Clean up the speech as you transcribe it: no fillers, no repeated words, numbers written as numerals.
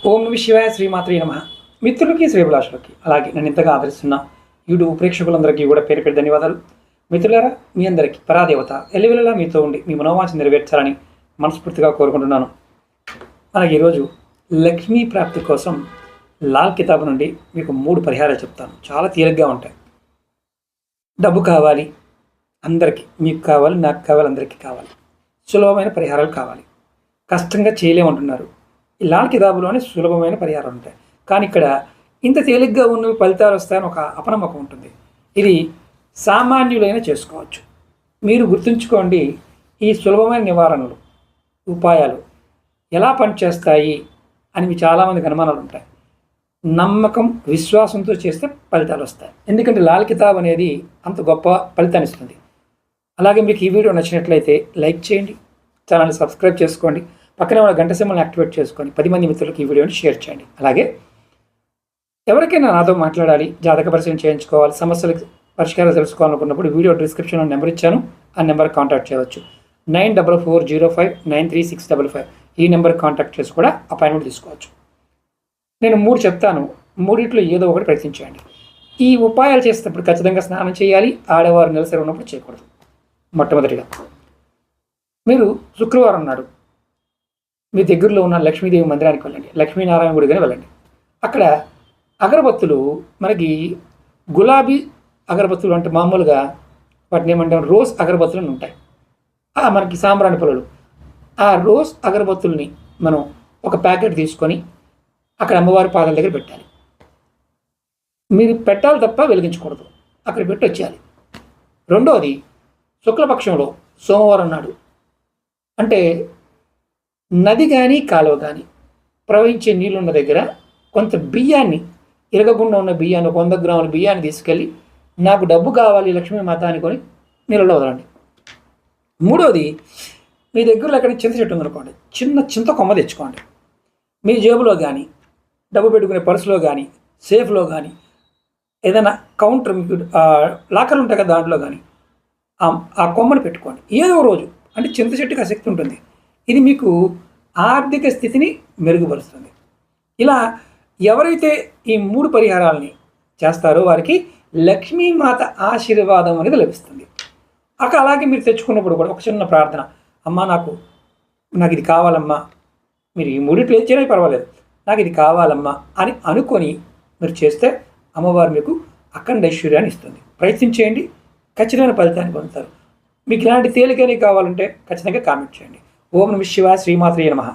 ఓం నమ శివాయ శ్రీమాత్రే నమ. మిత్రులకి శ్రేభిలాషులకి అలాగే నన్ను ఇంతగా ఆదరిస్తున్న యూట్యూబ్ ప్రేక్షకులందరికీ కూడా పేరు పేరు ధన్యవాదాలు. మిత్రులారా, మీ అందరికీ పరాదేవత ఎల్లవెల్లలా మీతో ఉండి మీ మనోవాంఛ నెరవేర్చాలని మనస్ఫూర్తిగా కోరుకుంటున్నాను. అలాగే ఈరోజు లక్ష్మీ ప్రాప్తి కోసం లాల్ కితాబ్ నుండి మీకు 3 పరిహారాలు చెప్తాను. చాలా తేలిగ్గా ఉంటాయి. డబ్బు కావాలి అందరికీ, మీకు కావాలి, నాకు కావాలి, అందరికీ కావాలి. సులభమైన పరిహారాలు కావాలి. కష్టంగా చేయలేమంటున్నారు. ఈ లాల్ కితాబులోనే సులభమైన పరిహారాలు ఉంటాయి. కానీ ఇక్కడ ఇంత తేలిగ్గా ఉన్నవి ఫలితాలు వస్తాయని ఒక అపనమ్మకం ఉంటుంది. ఇది సామాన్యులైనా చేసుకోవచ్చు. మీరు గుర్తుంచుకోండి, ఈ సులభమైన నివారణలు ఉపాయాలు ఎలా పనిచేస్తాయి అని మీ చాలామందికి అనుమానాలు ఉంటాయి. నమ్మకం విశ్వాసంతో చేస్తే ఫలితాలు వస్తాయి. ఎందుకంటే లాల్ కితాబ్ అనేది అంత గొప్ప ఫలితాన్ని ఇస్తుంది. అలాగే మీకు ఈ వీడియో నచ్చినట్లయితే లైక్ చేయండి, ఛానల్ని సబ్స్క్రైబ్ చేసుకోండి, పక్కనే ఉన్న గంట సింబల్ని యాక్టివేట్ చేసుకొని 10 మంది మిత్రులకు ఈ వీడియోని షేర్ చేయండి. అలాగే ఎవరికైనా నాతో మాట్లాడాలి, జాతక పరిశీలన చేయించుకోవాలి, సమస్యలకు పరిష్కారం తెలుసుకోవాలనుకున్నప్పుడు వీడియో డిస్క్రిప్షన్లో నెంబర్ ఇచ్చాను, ఆ నెంబర్కి కాంటాక్ట్ చేయవచ్చు. 9440593655 ఈ నెంబర్కి కాంటాక్ట్ చేసి కూడా అపాయింట్మెంట్ తీసుకోవచ్చు. నేను 3 చెప్తాను, 3 ఏదో ఒకటి ప్రయత్నించండి. ఈ ఉపాయాలు చేసేటప్పుడు ఖచ్చితంగా స్నానం చేయాలి. ఆడవారు నెలసరి ఉన్నప్పుడు చేయకూడదు. మొట్టమొదటిగా మీరు శుక్రవారం నాడు మీ దగ్గరలో ఉన్న లక్ష్మీదేవి మందిరానికి వెళ్ళండి, లక్ష్మీనారాయణ గుడిగానే వెళ్ళండి. అక్కడ అగరబత్తులు మనకి గులాబీ అగరబత్తులు అంటే మామూలుగా వాటిని ఏమంటాం రోజ్ అగరబత్తులు ఉంటాయి. మనకి సాంబ్రాణి పొలలు. ఆ రోజ్ అగరబత్తుల్ని మనం ఒక ప్యాకెట్ తీసుకొని అక్కడ అమ్మవారి పాదాల దగ్గర పెట్టాలి. మీరు పెట్టాలి తప్ప వెలిగించకూడదు, అక్కడ పెట్టి వచ్చేయాలి. రెండవది, శుక్లపక్షంలో సోమవారం నాడు అంటే నది కానీ కాలువ కానీ ప్రవహించే నీళ్ళున్న దగ్గర కొంత బియ్యాన్ని, ఇరగకుండా ఉన్న బియ్యాన్ని, 100 గ్రాముల బియ్యాన్ని తీసుకెళ్ళి నాకు డబ్బు కావాలి లక్ష్మీ మాత అనుకొని నీళ్ళలో వదలండి. మూడోది, మీ దగ్గరలో ఎక్కడ చింత చెట్టు ఉందనుకోండి, చిన్న చింత కొమ్మ తెచ్చుకోండి. మీ జేబులో కానీ, డబ్బు పెట్టుకునే పర్సులో కానీ, సేఫ్లో కానీ, ఏదైనా కౌంటర్ మీకు లాకర్లు ఉంటాయి కదా, దాంట్లో కానీ ఆ కొమ్మను పెట్టుకోండి. ఏదో రోజు అంటే చింత చెట్టుకి ఆసక్తి ఉంటుంది. ఇది మీకు ఆర్థిక స్థితిని మెరుగుపరుస్తుంది. ఇలా ఎవరైతే ఈ 3 పరిహారాలని చేస్తారో వారికి లక్ష్మీమాత ఆశీర్వాదం అనేది లభిస్తుంది. అలాగే మీరు తెచ్చుకున్నప్పుడు కూడా ఒక చిన్న ప్రార్థన, అమ్మా నాకు ఇది కావాలమ్మా, మీరు ఈ 3 ఏది చేయడానికి పర్వాలేదు, నాకు ఇది కావాలమ్మా అని అనుకొని మీరు చేస్తే అమ్మవారు మీకు అఖండ ఐశ్వర్యాన్ని ఇస్తుంది. ప్రయత్నించేయండి, ఖచ్చితమైన ఫలితాన్ని పొందుతారు. మీకు ఇలాంటి తేలికని కావాలంటే ఖచ్చితంగా కామెంట్ చేయండి. ఓం నమ శివాయ శ్రీమాత్రే నమః.